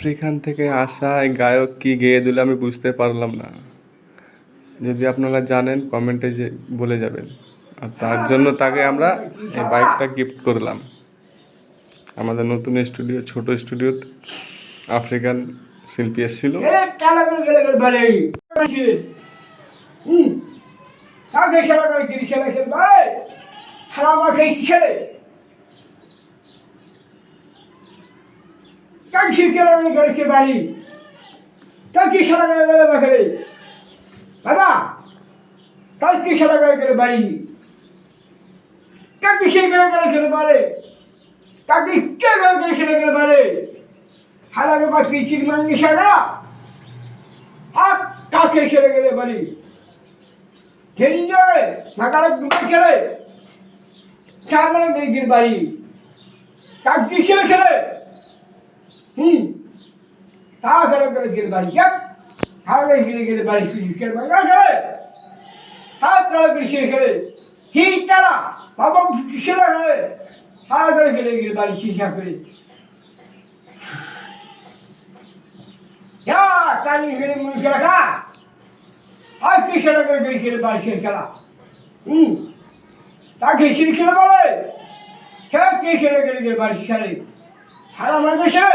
African থেকে আসা এই গায়ক কি গেয়ে দিল আমি বুঝতে পারলাম না। যদি আপনারা জানেন কমেন্টে যে বলে যাবেন। আর তার জন্য তাকে আমরা এই বাইকটা গিফট করলাম। আমাদের নতুন স্টুডিও, ছোট স্টুডিও আফ্রিকান শিল্পী এসেছিল। বাবা তাই কি সারা করে বাড়ি কাকি সে করে পারে কাকি কে করে পারে হালাকে বাকি চিরমাঙ্গি সারা হাত কাকে সেরে গেলে বাড়ি খেলে নাকালে দুটো খেলে চার গিয়ে বাড়ি কাকি সেরে খেলে তা করে গিয়ে বাড়ি হালে গিয়ে বাড়ি খেলে মাঙ্গা খেলে হাত কালা করে খেলে হি তারা বাবা সেরা খেলে হাত করে গিয়ে বাড়ি শিশা করে কালি খেলে মুড়ি খেলা খা আর কি সেরা করে খেলে বাড়ি সে খেলা তাকে সিঁড়ি খেলে বলে কে সেরা করে বাড়ি খেলে হারা মানে সে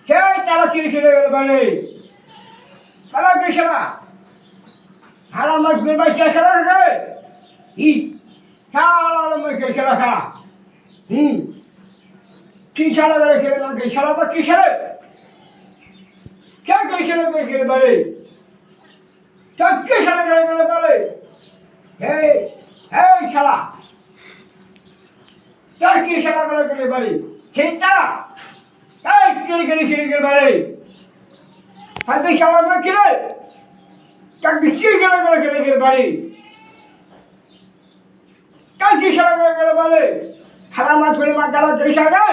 কে তারা চিড়ি খেলে গেলে বলে তারা কে সেরা হারা মাছ বাড়ি খেলা থাকে সারা মাছকে খেলা খা কি সারা করে খেলে মাকে সারা বা কি সেরে क्या कैसे लोग के बारे क्या कैसे लग रहे के बारे हे हे शाला क्या कैसे लग रहे के बारे चिंता क्या कैसे के बारे हर शाला में किले क्या किसी के लग रहे के बारे क्या कैसे लग रहे के बारे हरा मत बोले मत डालो तेरी शागा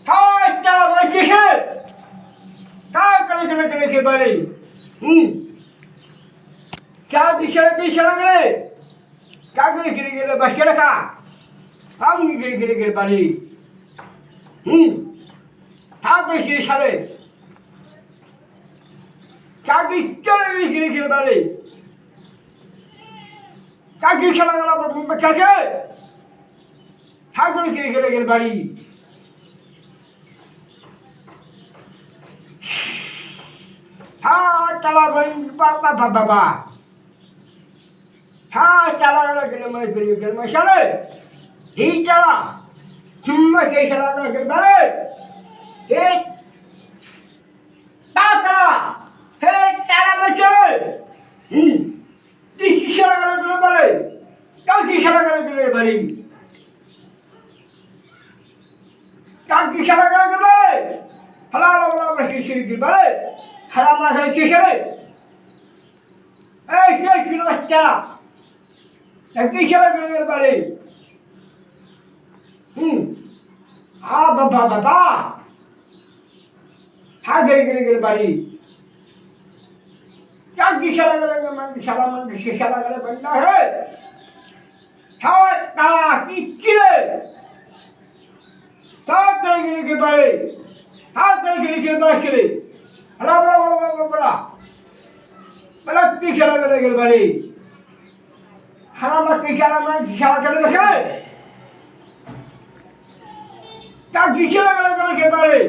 हाँ चला भाई किसे करे के बारे क्या दिशा करे क्या करे बस के रखा हम करे बारे हाँ करे सारे क्या करे बारे क्या दिशा लगा बच्चा के हाँ करे बारी हाँ चला भाई बाबा हाँ चला मैं चले ही चला मैं के चला कर बारे एक चला हे चला मैं चले तीस चला कर बारे काकी चला कर बारे काकी चला कर बारे हला मैं के बारे हरा मासा किशरे ए किलो बच्चा किशरे के बारे हाँ बाबा हाँ के बारे क्या किशरा करेंगे मन किशरा करे बनना है हाँ ताला की चिरे सब करेंगे के बारे हाँ करेंगे के बारे बड़ा किशारा करे बारे हरा किशारा में किशारा करे रखे क्या किशारा करे के बारे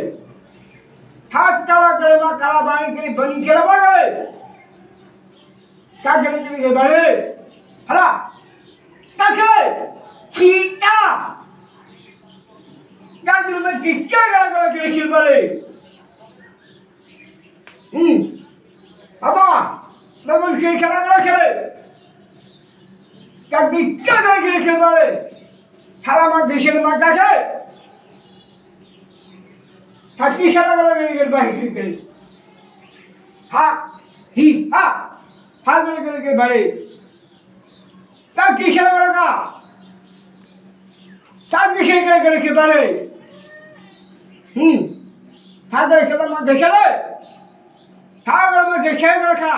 हाथ काला करे ना काला बाणी के बनी के रवा गए क्या करे के बारे हरा क्या करे चीता क्या दिल में किक्का करे के बारे बाबा मैं मुझे खेला खेले क्या दिक्कत है खेल बारे हरा मार देश में मार जाए हकी खेला खेल बारे खेल हाँ ही हाँ हाँ के बारे क्या की खेला का क्या किसी के बारे हाँ देश में मार देश ठाकर में देखे रखा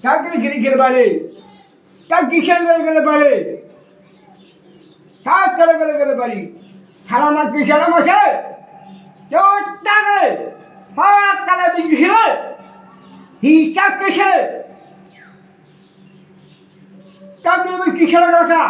ठाकर गिर बारे क्या किशन करे बारे ठाक करे बारी সালামা কি সালাম আছে টাকা কালা বিক্রি হিসাব কিসে টাকা কিসের কথা